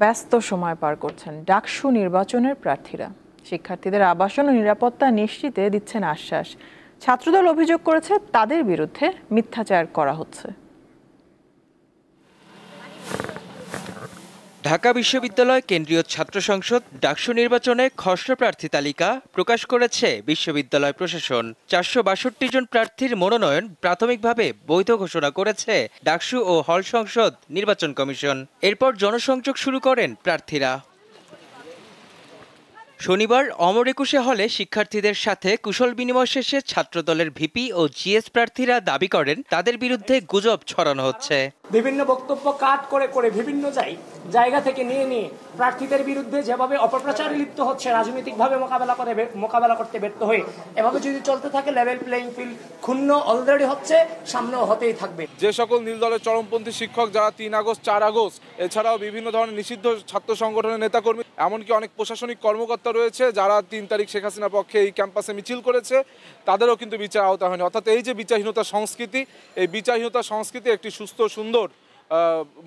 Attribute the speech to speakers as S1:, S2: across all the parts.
S1: ব্যস্ত সময় পার করছেন ডাকসু নির্বাচনের প্রার্থীরা। শিক্ষার্থীদের আবাসন ও নিরাপত্তা নিশ্চিতে দিচ্ছেন আশ্বাস। ছাত্রদল অভিযোগ করেছে তাদের বিরুদ্ধে মিথ্যাচার করা হচ্ছে।
S2: ঢাকা বিশ্ববিদ্যালয় কেন্দ্রীয় ছাত্র সংসদ ডাকসু নির্বাচনে খসড়া প্রার্থী তালিকা প্রকাশ করেছে বিশ্ববিদ্যালয় প্রশাসন। 462 জন প্রার্থীর মনোনয়ন প্রাথমিকভাবে বৈধ ঘোষণা করেছে ডাকসু ও হল সংসদ নির্বাচন কমিশন। এরপর জনসংযোগ শুরু করেন প্রার্থীরা। শনিবার অমর একুশে হলে শিক্ষার্থীদের সাথে কুশল বিনিময় শেষে ছাত্রদলের ভিপি ও জিএস প্রার্থীরা দাবি করেন তাদের বিরুদ্ধে গুজব ছড়ানো হচ্ছে।
S3: বিভিন্ন বক্তব্য কাট করে করে বিভিন্ন জায়গা থেকে নিয়ে প্রার্থীদের বিরুদ্ধে যেভাবে অপপ্রচারে লিপ্ত হচ্ছে, রাজনৈতিকভাবে মোকাবেলা করতে ব্যর্থ হয়ে এভাবে যদি চলতে থাকে লেভেল প্লেইং ফিল্ড ক্ষুণ্ণ অলরেডি হচ্ছে, সামনেও হতেই থাকবে।
S4: যে সকল নীল দলের চরমপন্থী শিক্ষক যারা 3 আগস্ট 4 আগস্ট এছাড়াও বিভিন্ন ধরনের নিষিদ্ধ ছাত্র সংগঠনের নেতাকর্মী, এমনকি অনেক প্রশাসনিক কর্মকর্তা রয়েছে যারা 3 তারিখ শেখ হাসিনার পক্ষে এই ক্যাম্পাসে মিছিল করেছে, তাদেরও কিন্তু বিচার আওতা হয়নি। অর্থাৎ এই যে বিচারহীনতা সংস্কৃতি, এই বিচারহীনতা সংস্কৃতি একটি সুস্থ সুন্দর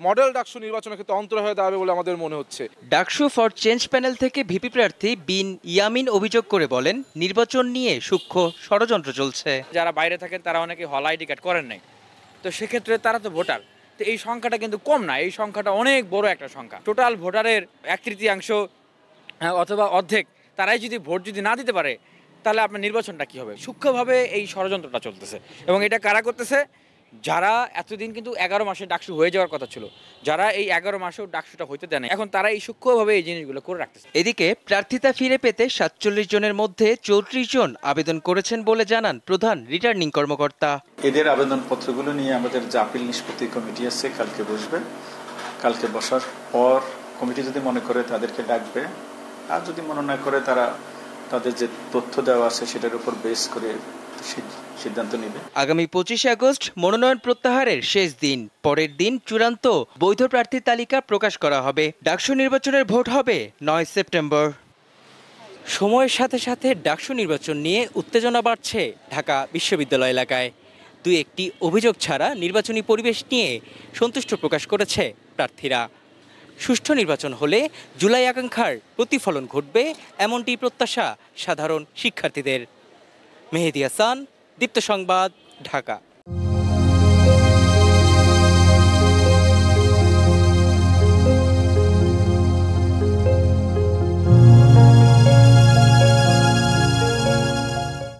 S4: মডেল ডাকসু নির্বাচনের ক্ষেত্রে অন্তর হয়ে দাঁড়াবে বলে আমাদের মনে হচ্ছে।
S2: ডাকসু ফর চেঞ্জ প্যানেল থেকে ভিপি প্রার্থী বিন ইয়ামিন অভিযোগ করে বলেন নির্বাচন নিয়ে সূক্ষ্ম ষড়যন্ত্র চলছে।
S5: যারা বাইরে থাকেন তারা অনেকে হল আইডি কার্ড করেন নাই, তো সেক্ষেত্রে তারা তো ভোটার। তো এই সংখ্যাটা কিন্তু কম না, এই সংখ্যাটা অনেক বড় একটা সংখ্যা। টোটাল ভোটারের 1/3 অথবা অর্ধেক তারাই যদি ভোট না দিতে পারে, তাহলে আপনার নির্বাচনটা কি হবে? সূক্ষ্মভাবে এই ষড়যন্ত্রটা চলতেছে এবং এটা কারা করতেছে? যারা এতদিন কিন্তু 11 মাসে ডাকসু হয়ে যাওয়ার কথা ছিল, যারা এই 11 মাসেও ডাকসুটা হইতে দেয় না, এখন তারা এই সূক্ষ্মভাবে এই জিনিসগুলো করে রাখতেছে।
S2: এদিকে প্রার্থিতা ফিরে পেতে 47 জনের মধ্যে 34 জন আবেদন করেছেন বলে জানান প্রধান রিটার্নিং কর্মকর্তা।
S6: এদের আবেদনপত্রগুলো নিয়ে আমাদের যে আপিল নিষ্পত্তি কমিটি আছে কালকে বসবে। কালকে বসার পর কমিটি যদি মনে করে তাদেরকে ডাকবে, আর যদি মনে না করে তারা তাদের যে তথ্য দেওয়া আছে সেটার উপর বেস করে সিদ্ধান্ত নেবে।
S2: আগামী 25 আগস্ট মনোনয়ন প্রত্যাহারের শেষ দিন। পরের দিন চূড়ান্ত বৈধ প্রার্থী তালিকা প্রকাশ করা হবে। ডাকসু নির্বাচনের ভোট হবে 9 সেপ্টেম্বর। সময়ের সাথে সাথে ডাকসু নির্বাচন নিয়ে উত্তেজনা বাড়ছে ঢাকা বিশ্ববিদ্যালয় এলাকায়। দুই একটি অভিযোগ ছাড়া নির্বাচনী পরিবেশ নিয়ে সন্তুষ্ট প্রকাশ করেছে প্রার্থীরা। সুষ্ঠু নির্বাচন হলে জুলাই আকাঙ্ক্ষার প্রতিফলন ঘটবে, এমনটি প্রত্যাশা সাধারণ শিক্ষার্থীদের। মেহেদী হাসান, দীপ্ত সংবাদ, ঢাকা।